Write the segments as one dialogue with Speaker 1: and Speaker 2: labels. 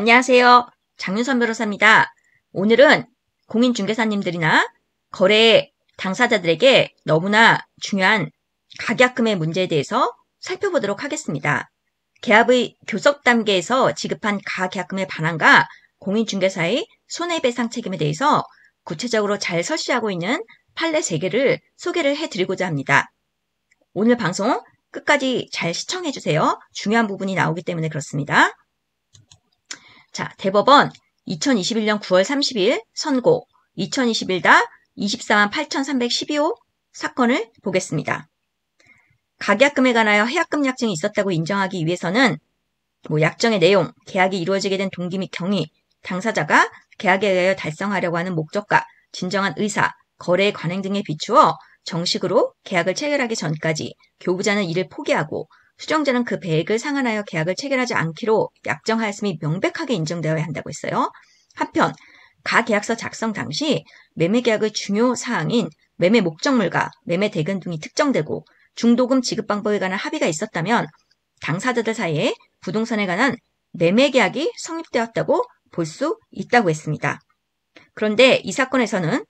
Speaker 1: 안녕하세요. 장윤선 변호사입니다. 오늘은 공인중개사님들이나 거래 당사자들에게 너무나 중요한 가계약금의 문제에 대해서 살펴보도록 하겠습니다. 계약의 교섭 단계에서 지급한 가계약금의 반환과 공인중개사의 손해배상 책임에 대해서 구체적으로 잘 설치하고 있는 판례 3개를 소개를 해드리고자 합니다. 오늘 방송 끝까지 잘 시청해주세요. 중요한 부분이 나오기 때문에 그렇습니다. 자, 대법원 2021년 9월 30일 선고 2021-248312호 사건을 보겠습니다. 가계약금에 관하여 해약금 약정이 있었다고 인정하기 위해서는 약정의 내용, 계약이 이루어지게 된 동기 및 경위, 당사자가 계약에 의하여 달성하려고 하는 목적과 진정한 의사, 거래의 관행 등에 비추어 정식으로 계약을 체결하기 전까지 교부자는 이를 포기하고 수정자는 그 배액을 상환하여 계약을 체결하지 않기로 약정하였음이 명백하게 인정되어야 한다고 했어요. 한편 가계약서 작성 당시 매매계약의 중요 사항인 매매 목적물과 매매 대금 등이 특정되고 중도금 지급 방법에 관한 합의가 있었다면 당사자들 사이에 부동산에 관한 매매계약이 성립되었다고 볼 수 있다고 했습니다. 그런데 이 사건에서는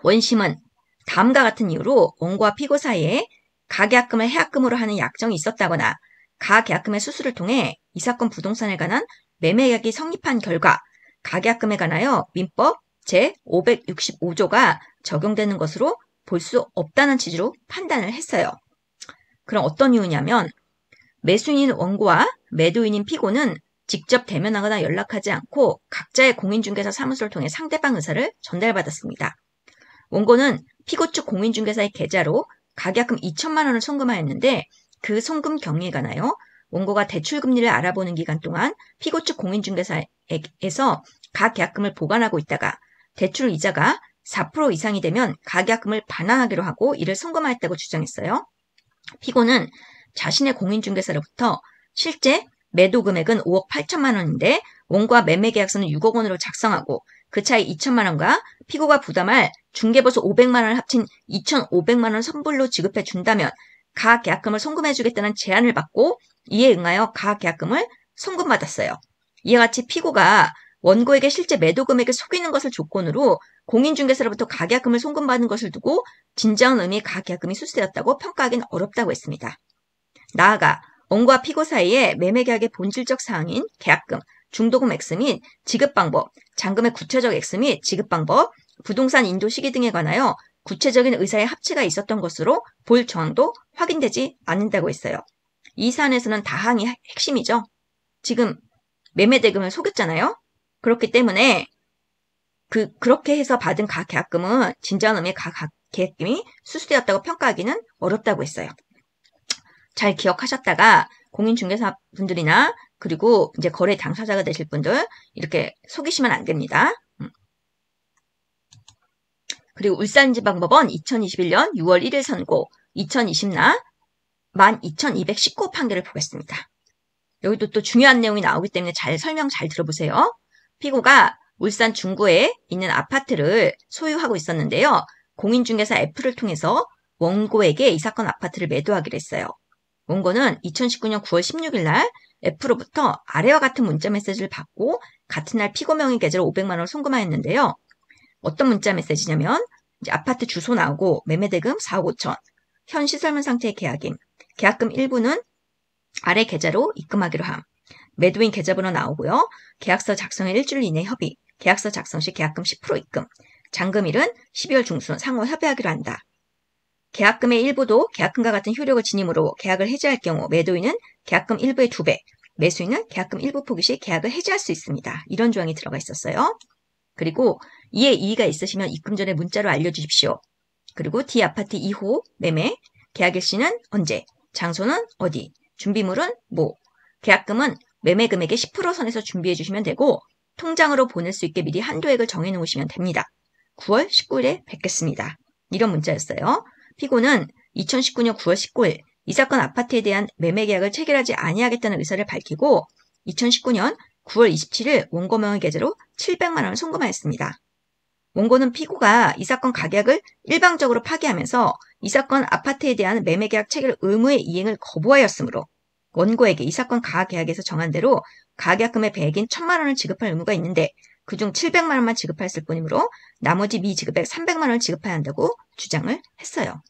Speaker 1: 원심은 다음과 같은 이유로 원고와 피고 사이에 가계약금을 해약금으로 하는 약정이 있었다거나 가계약금의 수수를 통해 이 사건 부동산에 관한 매매계약이 성립한 결과 가계약금에 관하여 민법 제565조가 적용되는 것으로 볼 수 없다는 취지로 판단을 했어요. 그럼 어떤 이유냐면 매수인인 원고와 매도인인 피고는 직접 대면하거나 연락하지 않고 각자의 공인중개사 사무소를 통해 상대방 의사를 전달받았습니다. 원고는 피고 측 공인중개사의 계좌로 가계약금 2천만 원을 송금하였는데 그 송금 경위에 관하여 원고가 대출금리를 알아보는 기간 동안 피고 측 공인중개사에서 가계약금을 보관하고 있다가 대출 이자가 4% 이상이 되면 가계약금을 반환하기로 하고 이를 송금하였다고 주장했어요. 피고는 자신의 공인중개사로부터 실제 매도 금액은 5억 8천만 원인데 원고와 매매계약서는 6억 원으로 작성하고 그 차이 2천만 원과 피고가 부담할 중개보수 500만 원을 합친 2,500만 원 선불로 지급해 준다면 가계약금을 송금해 주겠다는 제안을 받고 이에 응하여 가계약금을 송금받았어요. 이와 같이 피고가 원고에게 실제 매도 금액을 속이는 것을 조건으로 공인중개사로부터 가계약금을 송금받은 것을 두고 진정한 의미의 가계약금이 수수되었다고 평가하기는 어렵다고 했습니다. 나아가 원고와 피고 사이에 매매계약의 본질적 사항인 계약금, 중도금 액수 및 지급 방법, 잔금의 구체적 액수 및 지급 방법, 부동산 인도 시기 등에 관하여 구체적인 의사의 합치가 있었던 것으로 볼 정황도 확인되지 않는다고 했어요. 이 사안에서는 다항이 핵심이죠. 지금 매매 대금을 속였잖아요. 그렇기 때문에 그렇게 해서 받은 가계약금은 진정한 의미의 가계약금이 수수되었다고 평가하기는 어렵다고 했어요. 잘 기억하셨다가 공인중개사분들이나 그리고 이제 거래 당사자가 되실 분들 이렇게 속이시면 안 됩니다. 그리고 울산지방법원 2021년 6월 1일 선고 2020나 12,219 판결을 보겠습니다. 여기도 또 중요한 내용이 나오기 때문에 설명 잘 들어보세요. 피고가 울산 중구에 있는 아파트를 소유하고 있었는데요. 공인중개사 F를 통해서 원고에게 이 사건 아파트를 매도하기로 했어요. 원고는 2019년 9월 16일 날 F로부터 아래와 같은 문자 메시지를 받고 같은 날 피고 명의 계좌로 500만 원을 송금하였는데요. 어떤 문자 메시지냐면 이제 아파트 주소 나오고 매매대금 4억 5천, 현 시설물 상태의 계약임, 계약금 일부는 아래 계좌로 입금하기로 함, 매도인 계좌번호 나오고요. 계약서 작성일 일주일 이내 협의, 계약서 작성 시 계약금 10% 입금, 잔금일은 12월 중순 상호 협의하기로 한다. 계약금의 일부도 계약금과 같은 효력을 지니므로 계약을 해지할 경우 매도인은 계약금 일부의 2배, 매수인은 계약금 일부 포기 시 계약을 해지할 수 있습니다. 이런 조항이 들어가 있었어요. 그리고 이에 이의가 있으시면 입금 전에 문자로 알려주십시오. 그리고 D 아파트 2호 매매, 계약 일시는 언제, 장소는 어디, 준비물은 뭐, 계약금은 매매 금액의 10% 선에서 준비해 주시면 되고 통장으로 보낼 수 있게 미리 한도액을 정해 놓으시면 됩니다. 9월 19일에 뵙겠습니다. 이런 문자였어요. 피고는 2019년 9월 19일 이 사건 아파트에 대한 매매 계약을 체결하지 아니하겠다는 의사를 밝히고 2019년 9월 27일 원고 명의 계좌로 700만 원을 송금하였습니다. 원고는 피고가 이 사건 가계약을 일방적으로 파기하면서 이 사건 아파트에 대한 매매계약 체결 의무의 이행을 거부하였으므로 원고에게 이 사건 가계약에서 정한 대로 가계약금의 배액인 1,000만 원을 지급할 의무가 있는데 그중 700만 원만 지급했을 뿐이므로 나머지 미지급액 300만 원을 지급해야 한다고 주장을 했어요.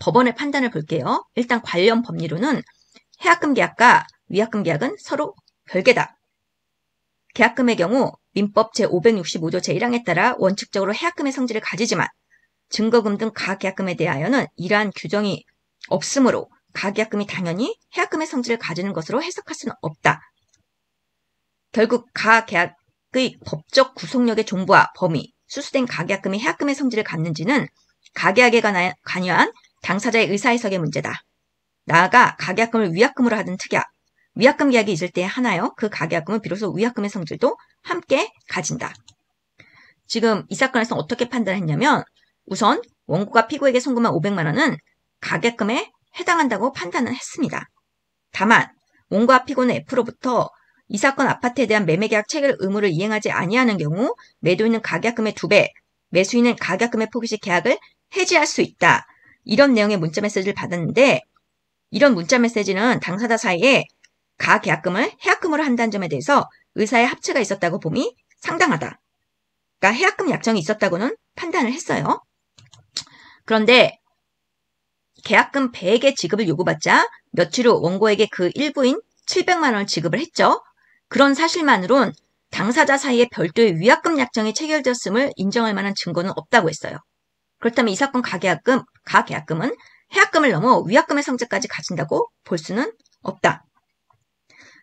Speaker 1: 법원의 판단을 볼게요. 일단 관련 법리로는 해약금 계약과 위약금 계약은 서로 별개다. 계약금의 경우 민법 제565조 제1항에 따라 원칙적으로 해약금의 성질을 가지지만 증거금 등 가계약금에 대하여는 이러한 규정이 없으므로 가계약금이 당연히 해약금의 성질을 가지는 것으로 해석할 수는 없다. 결국 가계약의 법적 구속력의 종부와 범위, 수수된 가계약금이 해약금의 성질을 갖는지는 가계약에 관여한 당사자의 의사해석의 문제다. 나아가 가계약금을 위약금으로 하던 특약, 위약금 계약이 있을 때에 하나여 그 가계약금은 비로소 위약금의 성질도 함께 가진다. 지금 이 사건에서 어떻게 판단했냐면 우선 원고가 피고에게 송금한 500만 원은 가계약금에 해당한다고 판단을 했습니다. 다만 원고와 피고는 F로부터 이 사건 아파트에 대한 매매계약 체결 의무를 이행하지 아니하는 경우 매도인은 가계약금의 2배, 매수인은 가계약금의 포기 시 계약을 해지할 수 있다. 이런 내용의 문자메시지를 받았는데 이런 문자메시지는 당사자 사이에 가계약금을 해약금으로 한다는 점에 대해서 의사의 합체가 있었다고 봄이 상당하다. 그러니까 해약금 약정이 있었다고는 판단을 했어요. 그런데 계약금 100의 지급을 요구받자 며칠 후 원고에게 그 일부인 700만 원을 지급을 했죠. 그런 사실만으론 당사자 사이에 별도의 위약금 약정이 체결되었음을 인정할 만한 증거는 없다고 했어요. 그렇다면 이 사건 가계약금은 해약금을 넘어 위약금의 성질까지 가진다고 볼 수는 없다.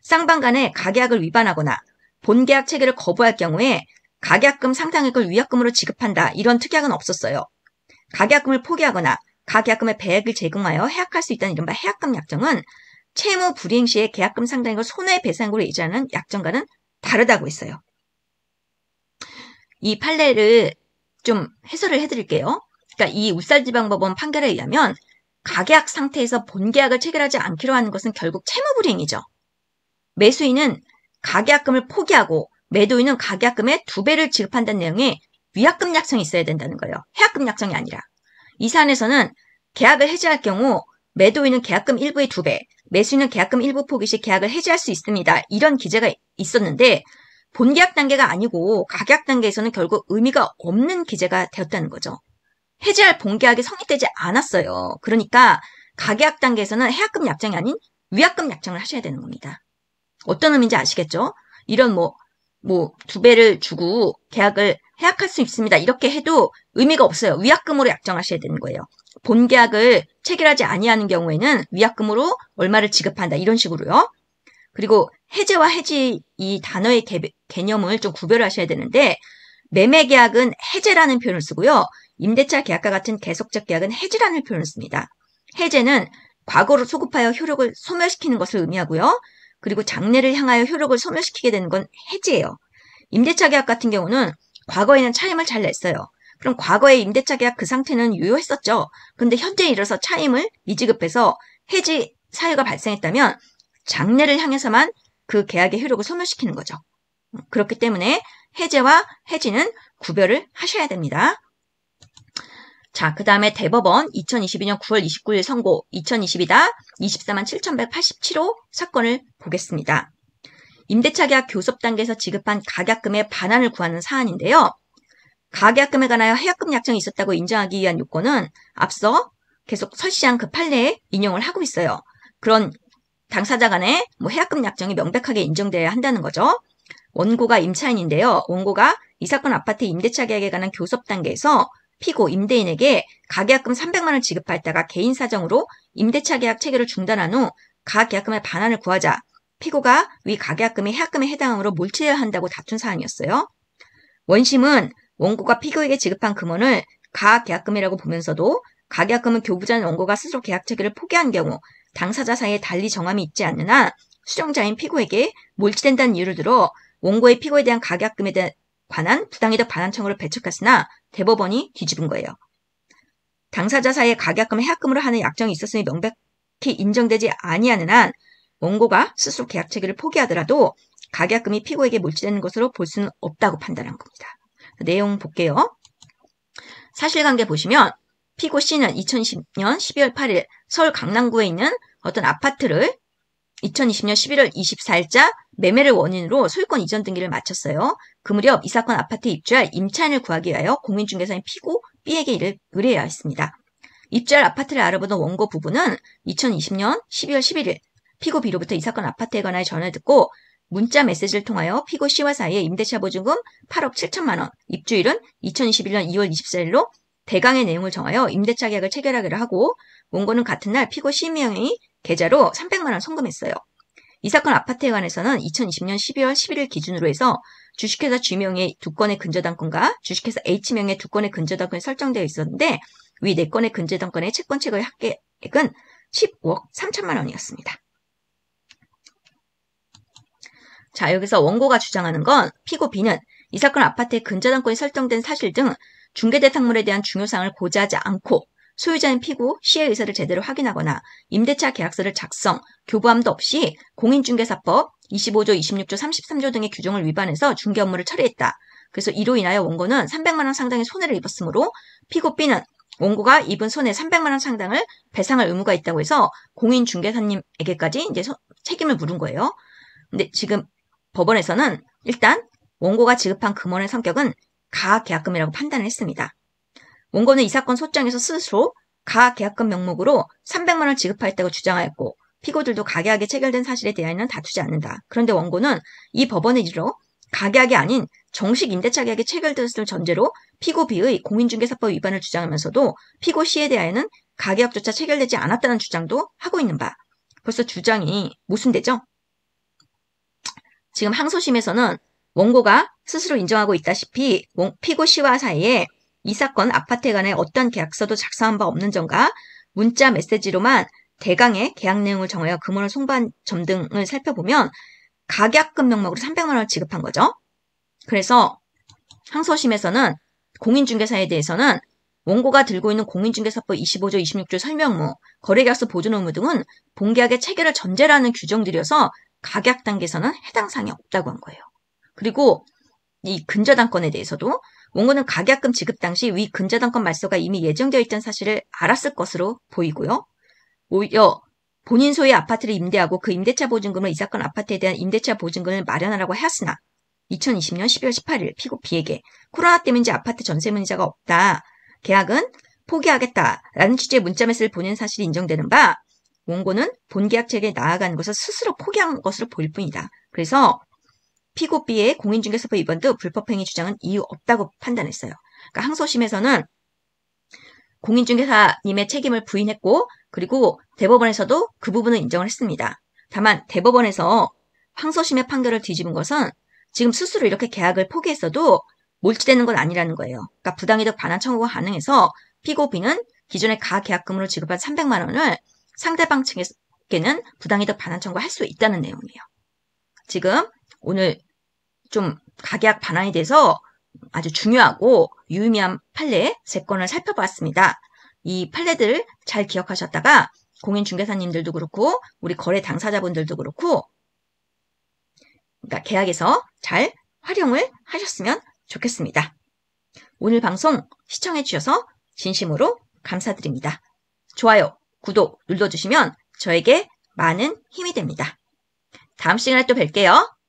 Speaker 1: 쌍방 간에 가계약을 위반하거나 본계약 체결을 거부할 경우에 가계약금 상당액을 위약금으로 지급한다. 이런 특약은 없었어요. 가계약금을 포기하거나 가계약금의 배액을 제공하여 해약할 수 있다는 이른바 해약금 약정은 채무 불이행 시에 계약금 상당액을 손해배상으로 예지하는 약정과는 다르다고 했어요. 이 판례를 좀 해설을 해드릴게요. 그러니까 이 울산지방법원 판결에 의하면 가계약 상태에서 본계약을 체결하지 않기로 하는 것은 결국 채무불이행이죠. 매수인은 가계약금을 포기하고 매도인은 가계약금의 2배를 지급한다는 내용의 위약금 약정이 있어야 된다는 거예요. 해약금 약정이 아니라. 이 사안에서는 계약을 해지할 경우 매도인은 계약금 일부의 2배, 매수인은 계약금 일부 포기 시 계약을 해지할 수 있습니다. 이런 기재가 있었는데 본계약 단계가 아니고 가계약 단계에서는 결국 의미가 없는 기재가 되었다는 거죠. 해지할 본계약이 성립되지 않았어요. 그러니까 가계약 단계에서는 해약금 약정이 아닌 위약금 약정을 하셔야 되는 겁니다. 어떤 의미인지 아시겠죠? 이런 2배를 주고 계약을 해약할 수 있습니다. 이렇게 해도 의미가 없어요. 위약금으로 약정하셔야 되는 거예요. 본계약을 체결하지 아니하는 경우에는 위약금으로 얼마를 지급한다. 이런 식으로요. 그리고 해제와 해지 이 단어의 개념을 좀 구별을 하셔야 되는데 매매계약은 해제라는 표현을 쓰고요. 임대차 계약과 같은 계속적 계약은 해지라는 표현을 씁니다. 해제는 과거로 소급하여 효력을 소멸시키는 것을 의미하고요. 그리고 장래를 향하여 효력을 소멸시키게 되는 건 해지예요. 임대차 계약 같은 경우는 과거에는 차임을 잘 냈어요. 그럼 과거의 임대차 계약 그 상태는 유효했었죠. 근데 현재에 이르러서 차임을 미지급해서 해지 사유가 발생했다면 장래를 향해서만 그 계약의 효력을 소멸시키는 거죠. 그렇기 때문에 해제와 해지는 구별을 하셔야 됩니다. 자, 그 다음에 대법원 2022년 9월 29일 선고 2022다 247,187호 사건을 보겠습니다. 임대차 계약 교섭 단계에서 지급한 가계약금의 반환을 구하는 사안인데요. 가계약금에 관하여 해약금 약정이 있었다고 인정하기 위한 요건은 앞서 계속 설시한 그 판례에 인용을 하고 있어요. 그런 당사자 간에 해약금 약정이 명백하게 인정되어야 한다는 거죠. 원고가 임차인인데요. 원고가 이 사건 아파트 임대차 계약에 관한 교섭 단계에서 피고 임대인에게 가계약금 300만 원 지급하였다가 개인 사정으로 임대차 계약 체결을 중단한 후 가계약금의 반환을 구하자 피고가 위 가계약금이 해약금에 해당하므로 몰치해야 한다고 다툰 사안이었어요. 원심은 원고가 피고에게 지급한 금원을 가계약금이라고 보면서도 가계약금은 교부자인 원고가 스스로 계약 체결을 포기한 경우 당사자 사이에 달리 정함이 있지 않는 한 수령자인 피고에게 몰치된다는 이유를 들어 원고의 피고에 대한 가계약금에 관한 부당이득 반환 청구를 배척했으나 대법원이 뒤집은 거예요. 당사자 사이에 가계약금을 해약금으로 하는 약정이 있었으니 명백히 인정되지 아니하는 한 원고가 스스로 계약 체결을 포기하더라도 가계약금이 피고에게 몰치되는 것으로 볼 수는 없다고 판단한 겁니다. 내용 볼게요. 사실관계 보시면 피고 C는 2020년 12월 8일 서울 강남구에 있는 어떤 아파트를 2020년 11월 24일자 매매를 원인으로 소유권 이전 등기를 마쳤어요. 그 무렵 이 사건 아파트에 입주할 임차인을 구하기 위하여 공인중개사인 피고 B에게 의뢰해야 했습니다. 입주할 아파트를 알아보던 원고 부부는 2020년 12월 11일 피고 B로부터 이 사건 아파트에 관하여 전화를 듣고 문자 메시지를 통하여 피고 C와 사이에 임대차 보증금 8억 7천만 원, 입주일은 2021년 2월 24일로 대강의 내용을 정하여 임대차 계약을 체결하기로 하고 원고는 같은 날 피고 C명의 계좌로 300만 원 송금했어요. 이 사건 아파트에 관해서는 2020년 12월 11일 기준으로 해서 주식회사 G명의 2건의 근저당권과 주식회사 H명의 2건의 근저당권이 설정되어 있었는데 위 4건의 근저당권의 채권채거의 합계액은 15억 3천만 원이었습니다. 자, 여기서 원고가 주장하는 건 피고 B는 이 사건 아파트에 근저당권이 설정된 사실 등 중개대상물에 대한 중요사항을 고지하지 않고 소유자인 피고 C의 의사를 제대로 확인하거나 임대차 계약서를 작성, 교부함도 없이 공인중개사법 25조, 26조, 33조 등의 규정을 위반해서 중개 업무를 처리했다. 그래서 이로 인하여 원고는 300만 원 상당의 손해를 입었으므로 피고 B는 원고가 입은 손해 300만 원 상당을 배상할 의무가 있다고 해서 공인중개사님에게까지 이제 책임을 물은 거예요. 근데 지금 법원에서는 일단 원고가 지급한 금원의 성격은 가계약금이라고 판단을 했습니다. 원고는 이 사건 소장에서 스스로 가계약금 명목으로 300만 원을 지급하였다고 주장하였고 피고들도 가계약이 체결된 사실에 대하여는 다투지 않는다. 그런데 원고는 이 법원에 이르러 가계약이 아닌 정식 임대차 계약이 체결되었을 전제로 피고 B의 공인중개사법 위반을 주장하면서도 피고 C에 대하여는 가계약조차 체결되지 않았다는 주장도 하고 있는 바. 벌써 주장이 모순되죠? 지금 항소심에서는 원고가 스스로 인정하고 있다시피 피고 C와 사이에 이 사건 아파트에 관해 어떤 계약서도 작성한 바 없는 점과 문자 메시지로만 대강의 계약 내용을 정하여 금원을 송부한 점 등을 살펴보면 가계약금 명목으로 300만 원을 지급한 거죠. 그래서 항소심에서는 공인중개사에 대해서는 원고가 들고 있는 공인중개사법 25조, 26조 설명무, 거래계약서 보존 의무 등은 본계약의 체결을 전제로 하는 규정들이어서 가계약 단계에서는 해당 사항이 없다고 한 거예요. 그리고 이 근저당권에 대해서도 원고는 가계약금 지급 당시 위 근저당권 말소가 이미 예정되어 있던 사실을 알았을 것으로 보이고요. 오히려 본인 소유의 아파트를 임대하고 그 임대차 보증금을 이 사건 아파트에 대한 임대차 보증금을 마련하라고 하였으나 2020년 12월 18일 피고 B에게 코로나 때문인지 아파트 전세 문의자가 없다. 계약은 포기하겠다라는 취지의 문자 메시지를 보낸 사실이 인정되는 바 원고는 본계약 체계에 나아가는 것을 스스로 포기한 것으로 보일 뿐이다. 그래서 피고 B의 공인중개사법 위반도 불법행위 주장은 이유 없다고 판단했어요. 그러니까 항소심에서는 공인중개사님의 책임을 부인했고 그리고 대법원에서도 그 부분을 인정을 했습니다. 다만 대법원에서 항소심의 판결을 뒤집은 것은 지금 스스로 이렇게 계약을 포기했어도 몰치되는 건 아니라는 거예요. 그러니까 부당이득 반환 청구가 가능해서 피고 B는 기존의 가계약금으로 지급한 300만 원을 상대방 측에게는 부당이득 반환 청구할 수 있다는 내용이에요. 지금 오늘 좀 가계약 반환에 대해서 아주 중요하고 유의미한 판례 3건을 살펴봤습니다. 이 판례들 잘 기억하셨다가 공인중개사님들도 그렇고 우리 거래 당사자분들도 그렇고 그러니까 계약에서 잘 활용을 하셨으면 좋겠습니다. 오늘 방송 시청해 주셔서 진심으로 감사드립니다. 좋아요, 구독 눌러주시면 저에게 많은 힘이 됩니다. 다음 시간에 또 뵐게요.